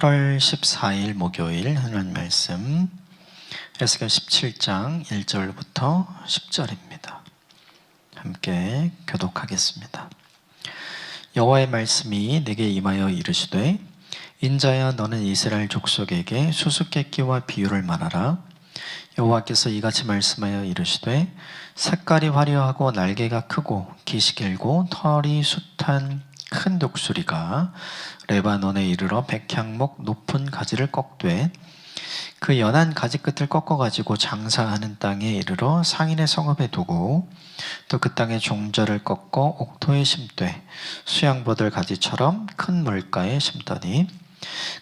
8월 14일 목요일 하나님 말씀 에스겔 17장 1절부터 10절입니다. 함께 교독하겠습니다. 여호와의 말씀이 내게 임하여 이르시되 인자야 너는 이스라엘 족속에게 수수께끼와 비유를 말하라. 여호와께서 이같이 말씀하여 이르시되 색깔이 화려하고 날개가 크고 깃이 길고 털이 숱한 큰 독수리가 레바논에 이르러 백향목 높은 가지를 꺾되 그 연한 가지 끝을 꺾어가지고 장사하는 땅에 이르러 상인의 성읍에 두고 또 그 땅의 종자를 꺾어 옥토에 심되 수양버들 가지처럼 큰 물가에 심더니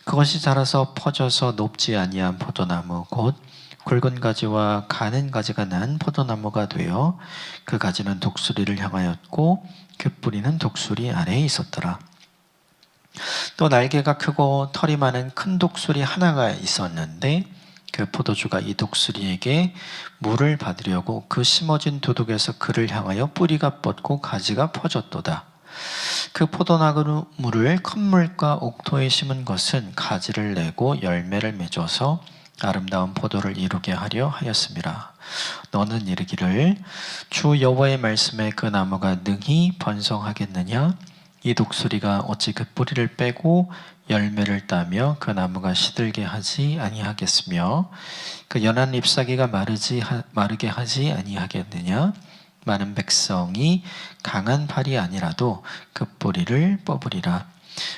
그것이 자라서 퍼져서 높지 아니한 포도나무 곧 굵은 가지와 가는 가지가 난 포도나무가 되어 그 가지는 독수리를 향하였고 그 뿌리는 독수리 아래에 있었더라. 또 날개가 크고 털이 많은 큰 독수리 하나가 있었는데 그 포도주가 이 독수리에게 물을 받으려고 그 심어진 도둑에서 그를 향하여 뿌리가 뻗고 가지가 퍼졌도다. 그 포도나무를 큰 물가 옥토에 심은 것은 가지를 내고 열매를 맺어서 아름다운 포도를 이루게 하려 하였음이라. 너는 이르기를 주 여호와의 말씀에 그 나무가 능히 번성하겠느냐? 이 독수리가 어찌 그 뿌리를 빼고 열매를 따며 그 나무가 시들게 하지 아니하겠으며 그 연한 잎사귀가 마르게 하지 아니하겠느냐? 많은 백성이 강한 팔이 아니라도 그 뿌리를 뽑으리라.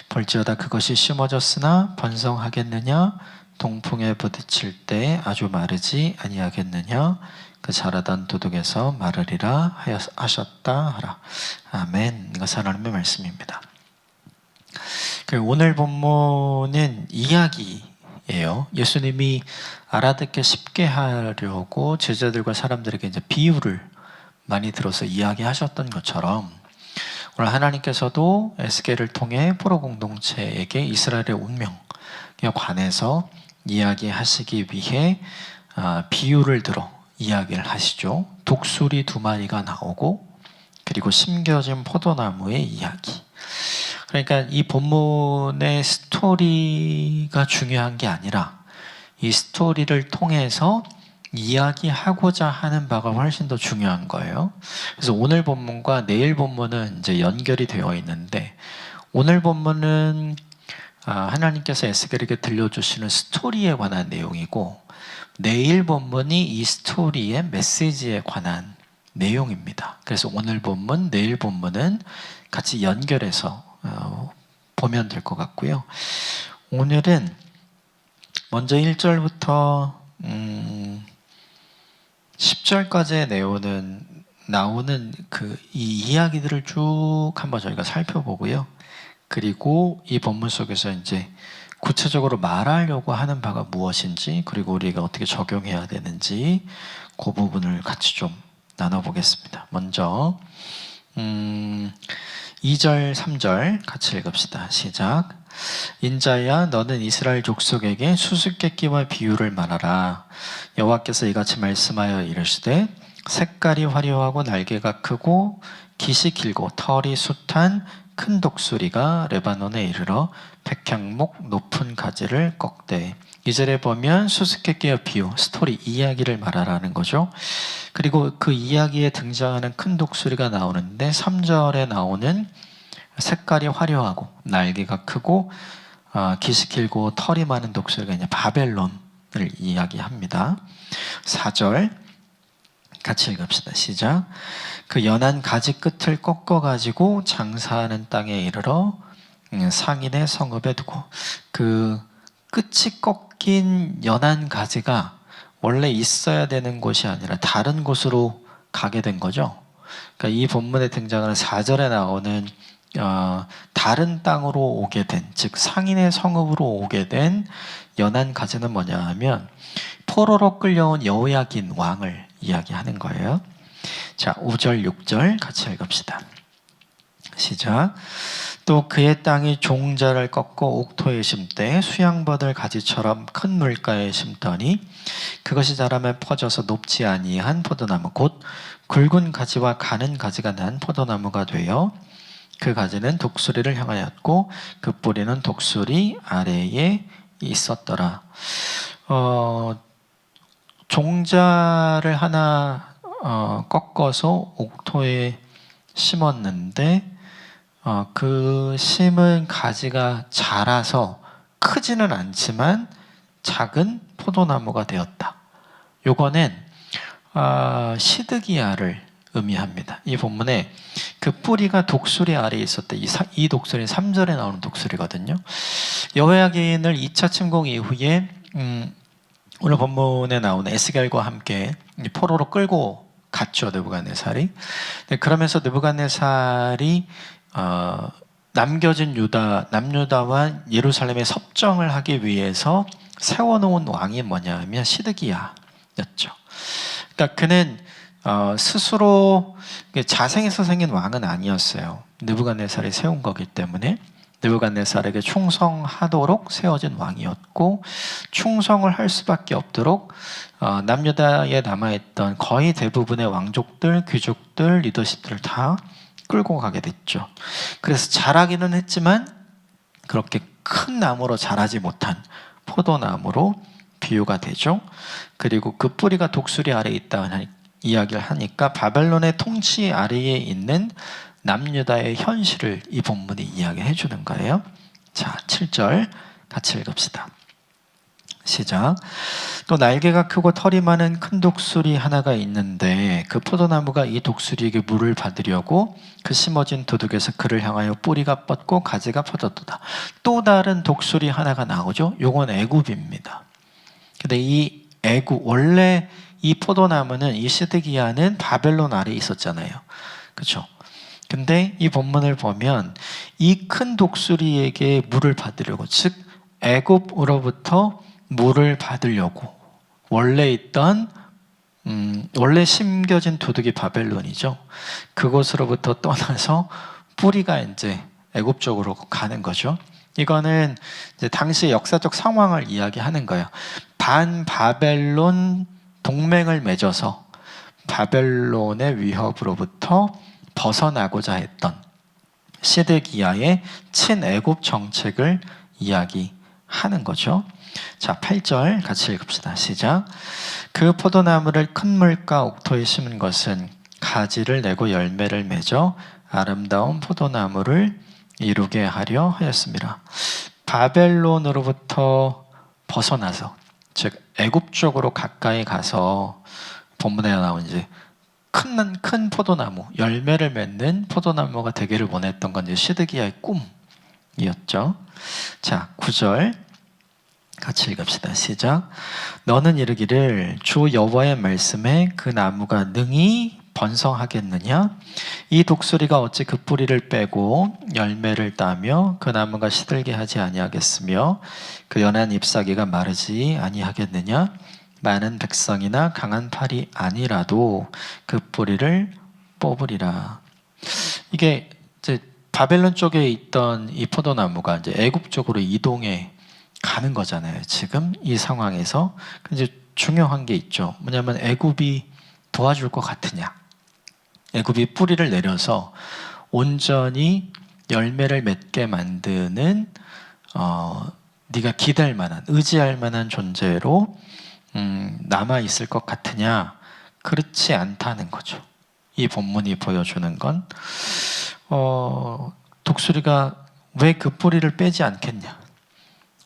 볼지어다 그것이 심어졌으나 번성하겠느냐? 동풍에 부딪힐 때 아주 마르지 아니하겠느냐? 그 자라던 도둑에서 마르리라 하셨다 하라. 아멘. 이것은 하나님의 말씀입니다. 오늘 본문은 이야기예요. 예수님이 알아듣기 쉽게 하려고 제자들과 사람들에게 이제 비유를 많이 들어서 이야기하셨던 것처럼 오늘 하나님께서도 에스겔을 통해 포로 공동체에게 이스라엘의 운명에 관해서 이야기하시기 위해 비유를 들어 이야기를 하시죠. 독수리 2마리가 나오고 그리고 심겨진 포도나무의 이야기. 그러니까 이 본문의 스토리가 중요한 게 아니라 이 스토리를 통해서 이야기하고자 하는 바가 훨씬 더 중요한 거예요. 그래서 오늘 본문과 내일 본문은 이제 연결이 되어 있는데 오늘 본문은 하나님께서 에스겔에게 들려주시는 스토리에 관한 내용이고 내일 본문이 이 스토리의 메시지에 관한 내용입니다. 그래서 오늘 본문, 내일 본문은 같이 연결해서 보면 될 것 같고요. 오늘은 먼저 1절부터 10절까지의 나오는 이 이야기들을 쭉 한번 저희가 살펴보고요. 그리고 이 본문 속에서 이제 구체적으로 말하려고 하는 바가 무엇인지 그리고 우리가 어떻게 적용해야 되는지 그 부분을 같이 좀 나눠보겠습니다. 먼저 2절, 3절 같이 읽읍시다. 시작. 인자야 너는 이스라엘 족속에게 수수께끼와 비유를 말하라. 여호와께서 이같이 말씀하여 이르시되 색깔이 화려하고 날개가 크고 깃이 길고 털이 숱한 큰 독수리가 레바논에 이르러 백향목 높은 가지를 꺾되 2절에 보면 수수께끼와 비유, 스토리, 이야기를 말하라는 거죠. 그리고 그 이야기에 등장하는 큰 독수리가 나오는데 3절에 나오는 색깔이 화려하고 날개가 크고 깃이 길고 털이 많은 독수리가 이제 바벨론을 이야기합니다. 4절 같이 읽읍시다. 시작. 그 연한 가지 끝을 꺾어가지고 장사하는 땅에 이르러 상인의 성읍에 두고 그 끝이 꺾인 연한 가지가 원래 있어야 되는 곳이 아니라 다른 곳으로 가게 된 거죠. 그러니까 이 본문에 등장하는 4절에 나오는 다른 땅으로 오게 된, 즉 상인의 성읍으로 오게 된 연한 가지는 뭐냐 하면 포로로 끌려온 여호야긴 왕을 이야기하는 거예요. 자, 5절, 6절 같이 읽읍시다. 시작. 또 그의 땅이 종자를 꺾어 옥토에 심되 수양버들 가지처럼 큰 물가에 심더니 그것이 자라며 퍼져서 높지 아니한 포도나무 곧 굵은 가지와 가는 가지가 난 포도나무가 되어 그 가지는 독수리를 향하였고 그 뿌리는 독수리 아래에 있었더라. 종자를 하나 꺾어서 옥토에 심었는데 그 심은 가지가 자라서 크지는 않지만 작은 포도나무가 되었다. 요거는 시드기야를 의미합니다. 이 본문에 그 뿌리가 독수리 아래에 있었대. 이 독수리는 3절에 나오는 독수리거든요. 여호야긴을 2차 침공 이후에 오늘 본문에 나오는 에스겔과 함께 포로로 끌고 갔죠, 느부갓네살이. 그러면서 느부갓네살이 남겨진 남유다와 예루살렘에 섭정을 하기 위해서 세워놓은 왕이 뭐냐 하면 시드기야였죠. 그러니까 그는 스스로 자생해서 생긴 왕은 아니었어요. 느부갓네살이 세운 거기 때문에 느부갓네살에게 충성하도록 세워진 왕이었고, 충성을 할 수밖에 없도록 남유다에 남아있던 거의 대부분의 왕족들, 귀족들, 리더십들을 다 끌고 가게 됐죠. 그래서 자라기는 했지만 그렇게 큰 나무로 자라지 못한 포도나무로 비유가 되죠. 그리고 그 뿌리가 독수리 아래에 있다는 이야기를 하니까 바벨론의 통치 아래에 있는 남유다의 현실을 이 본문이 이야기해 주는 거예요. 자, 7절 같이 읽읍시다. 시작. 또 날개가 크고 털이 많은 큰 독수리 하나가 있는데 그 포도나무가 이 독수리에게 물을 받으려고 그 심어진 도둑에서 그를 향하여 뿌리가 뻗고 가지가 퍼졌도다. 또 다른 독수리 하나가 나오죠. 요건 애굽입니다. 근데 이 애굽, 원래 이 포도나무는, 이 시드기야는 바벨론 아래에 있었잖아요. 그렇죠? 근데 이 본문을 보면 이 큰 독수리에게 물을 받으려고, 즉 애굽으로부터 물을 받으려고 원래 있던 원래 심겨진 도둑이 바벨론이죠. 그곳으로부터 떠나서 뿌리가 이제 애굽 쪽으로 가는 거죠. 이거는 이제 당시 역사적 상황을 이야기하는 거예요. 반바벨론 동맹을 맺어서 바벨론의 위협으로부터 벗어나고자 했던 시드기야의 친애굽 정책을 이야기하는 거죠. 자, 8절 같이 읽읍시다. 시작. 그 포도나무를 큰 물가 옥토에 심은 것은 가지를 내고 열매를 맺어 아름다운 포도나무를 이루게 하려 하였습니다. 바벨론으로부터 벗어나서, 즉 애굽 쪽으로 가까이 가서 본문에 나온 이제 큰 포도나무, 열매를 맺는 포도나무가 되기를 원했던 건 이제 시드기야의 꿈이었죠. 자, 9절 같이 읽읍시다. 시작. 너는 이르기를 주 여호와의 말씀에 그 나무가 능히 번성하겠느냐? 이 독수리가 어찌 그 뿌리를 빼고 열매를 따며 그 나무가 시들게 하지 아니하겠으며 그 연한 잎사귀가 마르지 아니하겠느냐? 많은 백성이나 강한 팔이 아니라도 그 뿌리를 뽑으리라. 이게 이제 바벨론 쪽에 있던 이 포도나무가 이제 애굽 쪽으로 이동해 가는 거잖아요. 지금 이 상황에서. 이제 중요한 게 있죠. 뭐냐면 애굽이 도와줄 것 같으냐? 애굽이 뿌리를 내려서 온전히 열매를 맺게 만드는 네가 기댈 만한, 의지할 만한 존재로 남아 있을 것 같으냐? 그렇지 않다는 거죠. 이 본문이 보여주는 건 독수리가 왜 그 뿌리를 빼지 않겠냐?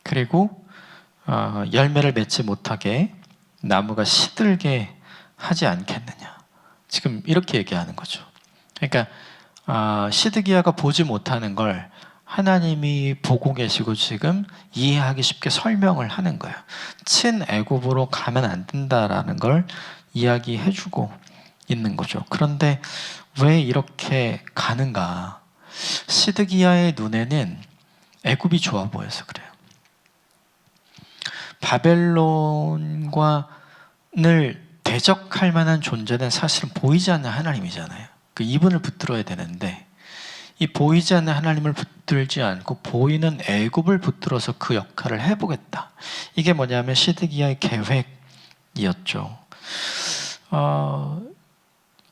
그리고 열매를 맺지 못하게 나무가 시들게 하지 않겠느냐. 지금 이렇게 얘기하는 거죠. 그러니까 시드기야가 보지 못하는 걸 하나님이 보고 계시고 지금 이해하기 쉽게 설명을 하는 거예요. 친애굽으로 가면 안 된다라는 걸 이야기해주고 있는 거죠. 그런데 왜 이렇게 가는가? 시드기야의 눈에는 애굽이 좋아 보여서 그래요. 바벨론과를 대적할 만한 존재는 사실은 보이지 않는 하나님이잖아요. 그 이분을 붙들어야 되는데 이 보이지 않는 하나님을 붙들지 않고 보이는 애굽을 붙들어서 그 역할을 해보겠다. 이게 뭐냐면 시드기야의 계획이었죠.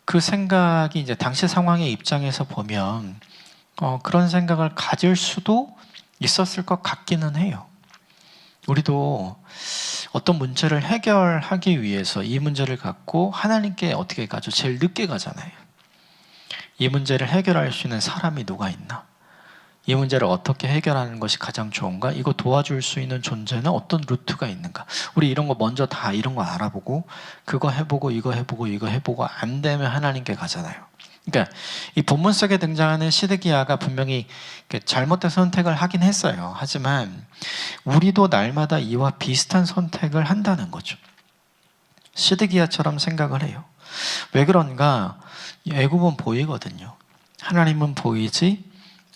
그 생각이 이제 당시 상황의 입장에서 보면 그런 생각을 가질 수도 있었을 것 같기는 해요. 우리도 어떤 문제를 해결하기 위해서 이 문제를 갖고 하나님께 어떻게 가죠? 제일 늦게 가잖아요. 이 문제를 해결할 수 있는 사람이 누가 있나? 이 문제를 어떻게 해결하는 것이 가장 좋은가? 이거 도와줄 수 있는 존재는 어떤 루트가 있는가? 우리 이런 거 먼저 다 이런 거 알아보고 그거 해보고 이거 해보고 이거 해보고 안 되면 하나님께 가잖아요. 그러니까 이 본문 속에 등장하는 시드기야가 분명히 잘못된 선택을 하긴 했어요. 하지만 우리도 날마다 이와 비슷한 선택을 한다는 거죠. 시드기야처럼 생각을 해요. 왜 그런가? 애굽은 보이거든요. 하나님은 보이지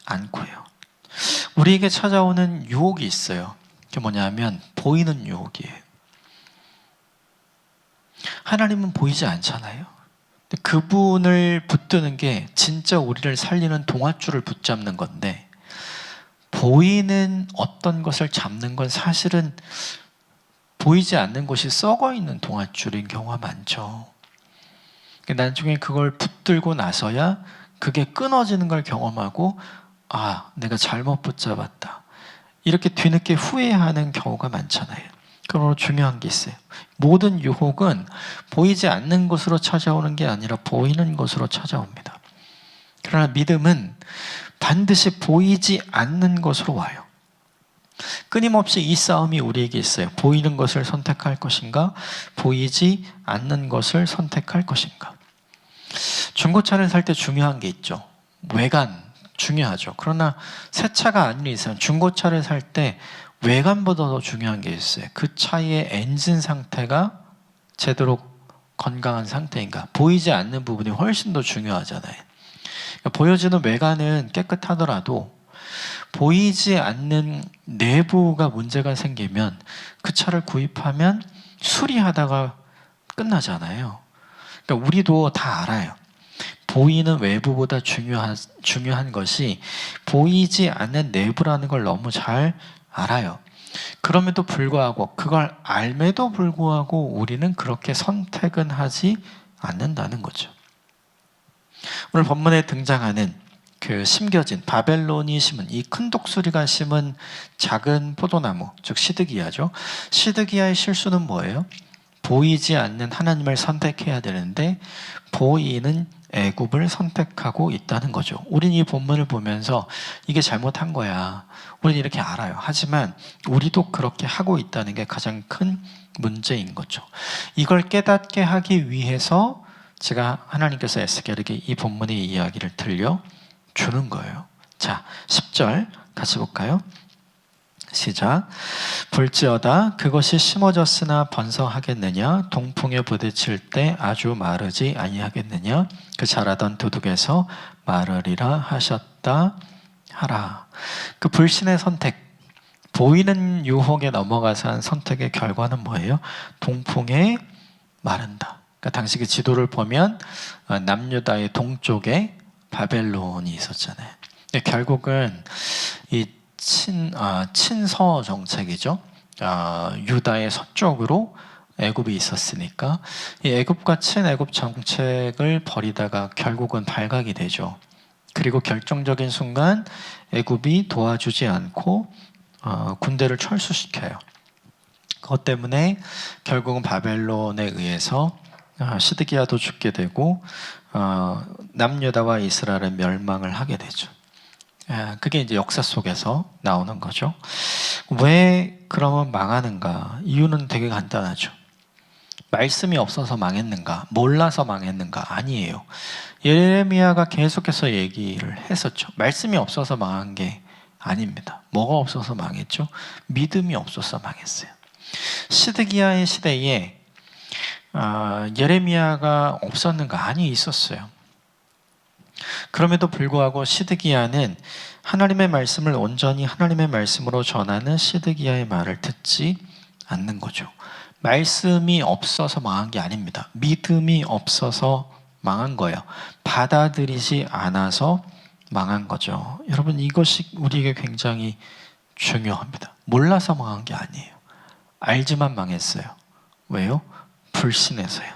않고요. 우리에게 찾아오는 유혹이 있어요. 그게 뭐냐면 보이는 유혹이에요. 하나님은 보이지 않잖아요. 그분을 붙드는 게 진짜 우리를 살리는 동아줄을 붙잡는 건데, 보이는 어떤 것을 잡는 건 사실은 보이지 않는 것이 썩어 있는 동아줄인 경우가 많죠. 나중에 그걸 붙들고 나서야 그게 끊어지는 걸 경험하고, 내가 잘못 붙잡았다, 이렇게 뒤늦게 후회하는 경우가 많잖아요. 그러므로 중요한 게 있어요. 모든 유혹은 보이지 않는 것으로 찾아오는 게 아니라 보이는 것으로 찾아옵니다. 그러나 믿음은 반드시 보이지 않는 것으로 와요. 끊임없이 이 싸움이 우리에게 있어요. 보이는 것을 선택할 것인가, 보이지 않는 것을 선택할 것인가. 중고차를 살 때 중요한 게 있죠. 외관 중요하죠. 그러나 새 차가 아닌 이상 중고차를 살 때 외관보다 더 중요한 게 있어요. 그 차의 엔진 상태가 제대로 건강한 상태인가. 보이지 않는 부분이 훨씬 더 중요하잖아요. 그러니까 보여지는 외관은 깨끗하더라도 보이지 않는 내부가 문제가 생기면 그 차를 구입하면 수리하다가 끝나잖아요. 그러니까 우리도 다 알아요. 보이는 외부보다 중요한 것이 보이지 않는 내부라는 걸 너무 잘 알아요. 그럼에도 불구하고, 그걸 알매도 불구하고 우리는 그렇게 선택은 하지 않는다는 거죠. 오늘 본문에 등장하는 그 심겨진 바벨론이 심은, 이 큰 독수리가 심은 작은 포도나무, 즉 시드기야죠. 시드기야의 실수는 뭐예요? 보이지 않는 하나님을 선택해야 되는데 보이는 애굽을 선택하고 있다는 거죠. 우린 이 본문을 보면서 이게 잘못한 거야, 우린 이렇게 알아요. 하지만 우리도 그렇게 하고 있다는 게 가장 큰 문제인 거죠. 이걸 깨닫게 하기 위해서 제가 하나님께서 에스겔에게 이 본문의 이야기를 들려주는 거예요. 자, 10절 같이 볼까요? 시작. 볼지어다 그것이 심어졌으나 번성하겠느냐? 동풍에 부딪힐 때 아주 마르지 아니하겠느냐? 그 자라던 도둑에서 마르리라 하셨다 하라. 그 불신의 선택, 보이는 유혹에 넘어가서 한 선택의 결과는 뭐예요? 동풍에 마른다. 그러니까 당시 그 지도를 보면 남유다의 동쪽에 바벨론이 있었잖아요. 결국은 이 친서 정책이죠. 유다의 서쪽으로 애굽이 있었으니까 이 애굽과 친애굽 정책을 벌이다가 결국은 발각이 되죠. 그리고 결정적인 순간 애굽이 도와주지 않고 군대를 철수시켜요. 그것 때문에 결국은 바벨론에 의해서 시드기야도 죽게 되고 남유다와 이스라엘은 멸망을 하게 되죠. 그게 이제 역사 속에서 나오는 거죠. 왜 그러면 망하는가? 이유는 되게 간단하죠. 말씀이 없어서 망했는가? 몰라서 망했는가? 아니에요. 예레미야가 계속해서 얘기를 했었죠. 말씀이 없어서 망한 게 아닙니다. 뭐가 없어서 망했죠? 믿음이 없어서 망했어요. 시드기야의 시대에 예레미야가 없었는가? 아니, 있었어요. 그럼에도 불구하고 시드기야는 하나님의 말씀을 온전히 하나님의 말씀으로 전하는 시드기야의 말을 듣지 않는 거죠. 말씀이 없어서 망한 게 아닙니다. 믿음이 없어서 망한 거예요. 받아들이지 않아서 망한 거죠. 여러분, 이것이 우리에게 굉장히 중요합니다. 몰라서 망한 게 아니에요. 알지만 망했어요. 왜요? 불신해서요.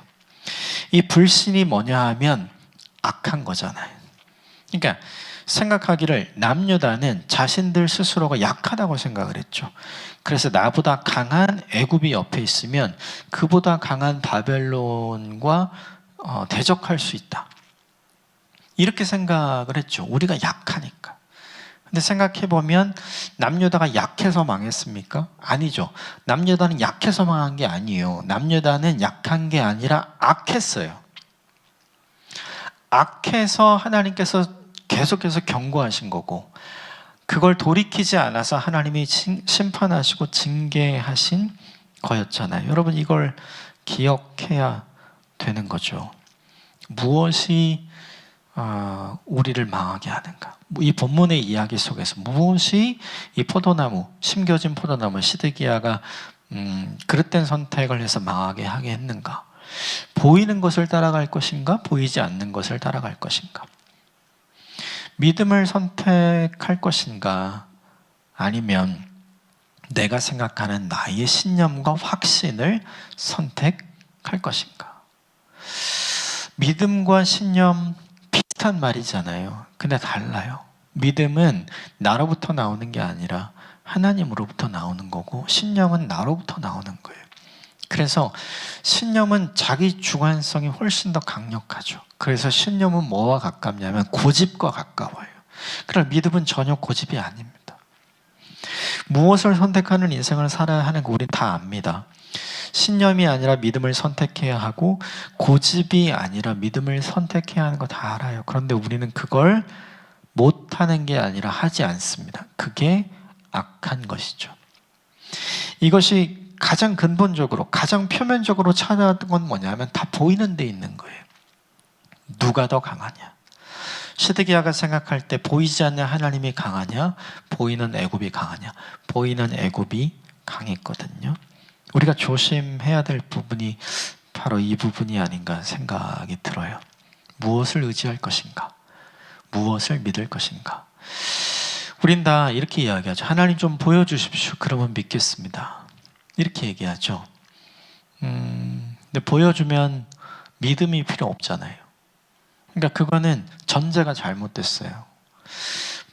이 불신이 뭐냐 하면 악한 거잖아요. 그러니까 생각하기를 남유다는 자신들 스스로가 약하다고 생각을 했죠. 그래서 나보다 강한 애굽이 옆에 있으면 그보다 강한 바벨론과 대적할 수 있다. 이렇게 생각을 했죠. 우리가 약하니까. 근데 생각해보면 남유다가 약해서 망했습니까? 아니죠. 남유다는 약해서 망한 게 아니에요. 남유다는 약한 게 아니라 악했어요. 악해서 하나님께서 계속해서 경고하신 거고, 그걸 돌이키지 않아서 하나님이 심판하시고 징계하신 거였잖아요. 여러분, 이걸 기억해야 되는 거죠. 무엇이 우리를 망하게 하는가? 이 본문의 이야기 속에서 무엇이 이 포도나무, 심겨진 포도나무 시드기야가 그릇된 선택을 해서 망하게 하게 했는가? 보이는 것을 따라갈 것인가? 보이지 않는 것을 따라갈 것인가? 믿음을 선택할 것인가? 아니면 내가 생각하는 나의 신념과 확신을 선택할 것인가? 믿음과 신념 비슷한 말이잖아요. 근데 달라요. 믿음은 나로부터 나오는 게 아니라 하나님으로부터 나오는 거고, 신념은 나로부터 나오는 거예요. 그래서 신념은 자기 주관성이 훨씬 더 강력하죠. 그래서 신념은 뭐와 가깝냐면 고집과 가까워요. 그러나 믿음은 전혀 고집이 아닙니다. 무엇을 선택하는 인생을 살아야 하는 거 우린 다 압니다. 신념이 아니라 믿음을 선택해야 하고 고집이 아니라 믿음을 선택해야 하는 거 다 알아요. 그런데 우리는 그걸 못하는 게 아니라 하지 않습니다. 그게 악한 것이죠. 이것이 가장 근본적으로, 가장 표면적으로 찾아온 건 뭐냐면 다 보이는 데 있는 거예요. 누가 더 강하냐? 시드기야가 생각할 때 보이지 않는 하나님이 강하냐? 보이는 애굽이 강하냐? 보이는 애굽이 강했거든요. 우리가 조심해야 될 부분이 바로 이 부분이 아닌가 생각이 들어요. 무엇을 의지할 것인가? 무엇을 믿을 것인가? 우린 다 이렇게 이야기하죠. 하나님 좀 보여주십시오. 그러면 믿겠습니다. 이렇게 얘기하죠. 근데 보여주면 믿음이 필요 없잖아요. 그러니까 그거는 전제가 잘못됐어요.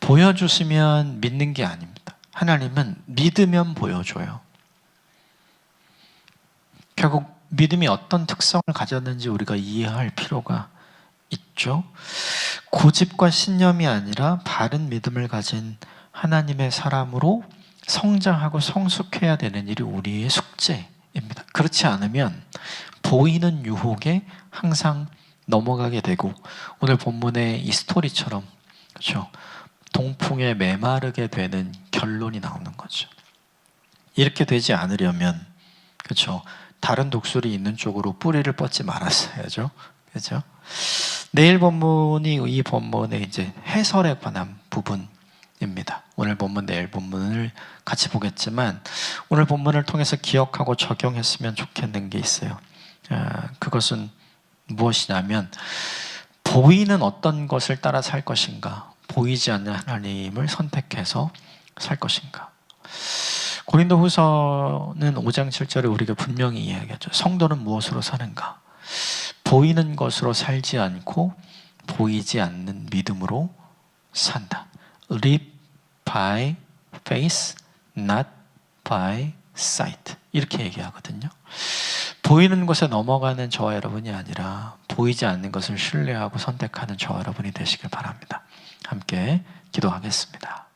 보여주시면 믿는 게 아닙니다. 하나님은 믿으면 보여줘요. 결국 믿음이 어떤 특성을 가졌는지 우리가 이해할 필요가 있죠. 고집과 신념이 아니라 바른 믿음을 가진 하나님의 사람으로 성장하고 성숙해야 되는 일이 우리의 숙제입니다. 그렇지 않으면 보이는 유혹에 항상 넘어가게 되고, 오늘 본문의 이 스토리처럼, 그렇죠, 동풍에 메마르게 되는 결론이 나오는 거죠. 이렇게 되지 않으려면, 그렇죠, 다른 독수리 있는 쪽으로 뿌리를 뻗지 말았어야죠. 그렇죠? 내일 본문이 이 본문의 이제 해설에 관한 부분입니다. 오늘 본문, 내일 본문을 같이 보겠지만, 오늘 본문을 통해서 기억하고 적용했으면 좋겠는 게 있어요. 그것은 무엇이냐면, 보이는 어떤 것을 따라 살 것인가, 보이지 않는 하나님을 선택해서 살 것인가. 고린도후서는 5장 7절에 우리가 분명히 이야기하죠. 성도는 무엇으로 사는가? 보이는 것으로 살지 않고 보이지 않는 믿음으로 산다. Live by faith, not by sight. 이렇게 얘기하거든요. 보이는 것에 넘어가는 저와 여러분이 아니라 보이지 않는 것을 신뢰하고 선택하는 저와 여러분이 되시길 바랍니다. 함께 기도하겠습니다.